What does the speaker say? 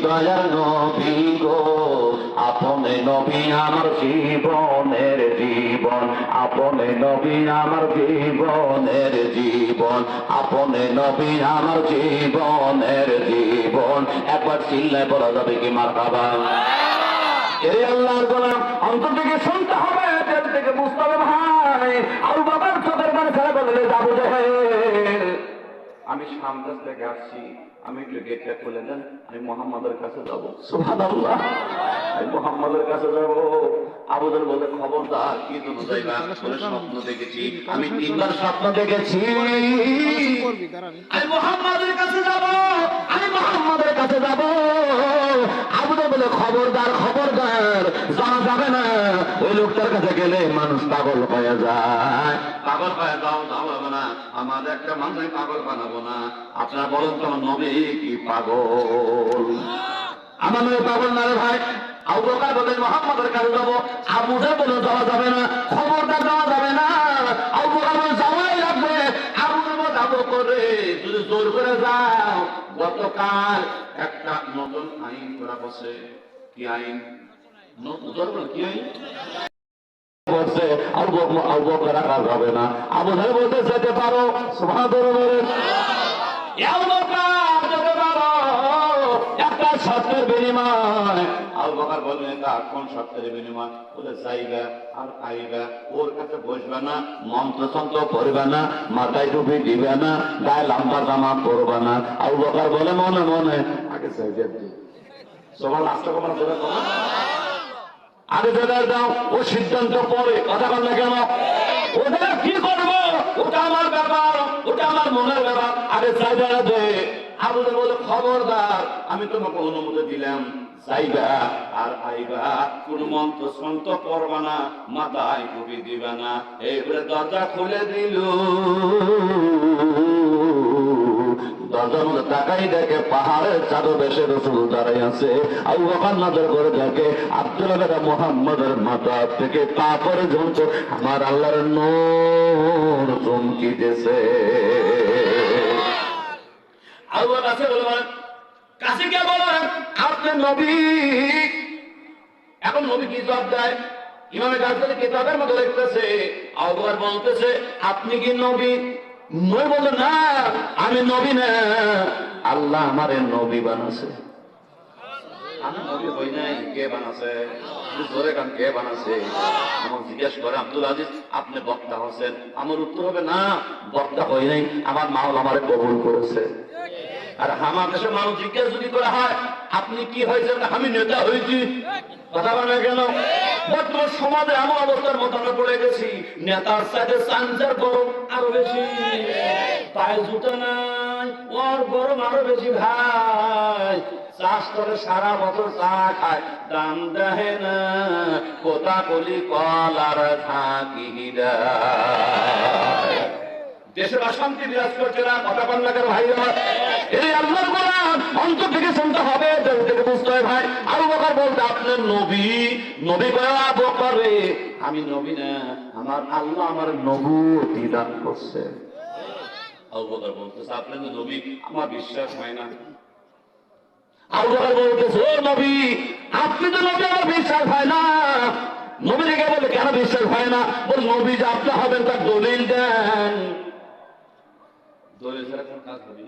দয়ার নবী গো আপনি নবী আমার জীবনের জীবন, আপনি নবী আমার জীবনের জীবন, আপনি নবী আমার জীবনের জীবন। একবার চিল্লায় বলা যাবে কি মারহাবা? এই আল্লাহর গোলাম অন্তর থেকে শুনতে হবে, দিল থেকে বুঝতে হবে। ভাই আবু বকর চোখের পানি ছেড়ে বললে যাবো জাহেল, আমি সামনে থেকে আসছি, আমি একটু গেটটা খুলে দেন, আমি মুহাম্মাদের কাছে যাবো। সুবহানাল্লাহ, আমি মুহাম্মাদের কাছে যাবো। আবু জাহেল বলে খবরদার, কি জন্য যাইবা? বলে স্বপ্ন দেখেছি, আমি 3 বার স্বপ্ন দেখেছি, আমি মুহাম্মাদের কাছে যাবো, আমি মুহাম্মাদের কাছে যাবো। আবু জাহেল বলে খবরদার খবরদার, যাওয়া যাবে না, ওই লোকটার কাছে গেলে মানুষ পাগল হয়ে যায়। পাগল হয়ে যাও, যাওয়া না, আমাদের একটা মানুষ পাগল বানাবো না। আপনারা বলেন তো আমার নবী কি পাগল? আমার নবী পাগল না রে ভাই। আবু বকর বলেন মুহাম্মাদের কাছে যাবো, আবু জাহেল বলে যাওয়া যাবে না, খবরদার যাওয়া যাবে না। আবু বকর বলে যাওয়াই লাগবে। আবু জাহেল যাবো করে, যদি জোর করে যাও। গতকাল একটা নতুন আইন করা বসে। কি আইন? নতুন কি আইন বলছে? আবু বকর আর যাবে না। আবু জাহেল বলতে যেতে পারো। সুবহানাল্লাহ, আবু বকর যেতে পারো একটা শর্তের বিনিময়। আবু বকর বললেন এটা কোন শর্তের বিনিময়? বলে যাইবা আর আইবা, ওর কাছে বসবে না, মন্ত্রতন্ত্র পড়বে না, মাথায় টুপি দিবে না, গায়ে লম্বা জামা পরবে না। আবু বকর বলে মনে মনে আগে যাইবে সবার রাস্তা কমার ধরে আগে যেটা দাও, ও সিদ্ধান্ত পরে কথা বল না কেন? ওটা কি করবো, ওটা আমার ব্যাপার, ওটা আমার মনের ব্যাপার, আগে চাইবা দে। আবু জাহেল বলে খবরদার, আমি তোমাকে অনুমতি দিলাম, যাইবা আর আইবা, কোন মন্ত্র সন্ত পড়বা না, মাথায় টুপি দিবা না। এইবারে দরজা খুলে দিল। দরজার মধ্যে তাকাই দেখে পাহাড়ের চারপাশে রাসূল দাঁড়াই আছে। আবু বকর নজর করে দেখে আব্দুল্লাহ মুহাম্মাদের মাথা থেকে পা পর্যন্ত আমার আল্লাহর নূর চমকিতেছে। আবু বকর কাছে বললেন, কাছে কে বলেন আপনি নবী? এখন নবী কি জবাব দেয়? ইমামে গাজদালি কিতাবের মধ্যে লিখতেছে, আবু বকর বলতেছে আপনি কি নবী? নবী বলল না, আমি নবী না, আল্লাহ আমারে নবী বানাছে। আমি নবী হই নাই, কে বানাছে? জোরে গান, কে বানাছে? আমার জিজ্ঞেস করে আব্দুল আজিজ আপনি বক্তা হচ্ছেন? আমার উত্তর হবে না, বক্তা হই নাই, আমার মাওলা আমারে কবুল করেছে। আর আমার দেশের মানুষ জিজ্ঞেস যদি করা হয় আপনি কি হয়েছেন, আমি নেতা হয়েছি। কথা বলে কেন? বর্তমান সমাজে এমন অবস্থার মতো আমরা পড়ে গেছি, নেতার সাথে চাঞ্চার গরম আরো বেশি, পায়ে জুতো নাই, ওর গরম আরো বেশি। ভাই চাষ করে সারা বছর চা খায়, দাম দেয় না, কোথা কলি কলার থাকি দেশের অশান্তি বিরাজ করছে না। কথা বল না কেন ভাই? এই আল্লাহর গোলাম অন্তর থেকে শুনতে হবে, দিল থেকে বুঝতে হবে। ভাই আবু বকর বলতে আপনার নবী? নবী কয় আবু বকর রে, আমি নবী না, আমার আল্লাহ আমার নবুয়তি দান করছে। আবু বকর বলতেছে আপনি তো নবী, আমার বিশ্বাস হয় না। আবু বকর বলতেছে ও নবী, আপনি তো নবী, আমার বিশ্বাস হয় না। নবী রেখে বলে কেন বিশ্বাস হয় না? বল নবী যে আপনি হবেন তার দলিল দেন। দলিল ছাড়া কোন কাজ হবে?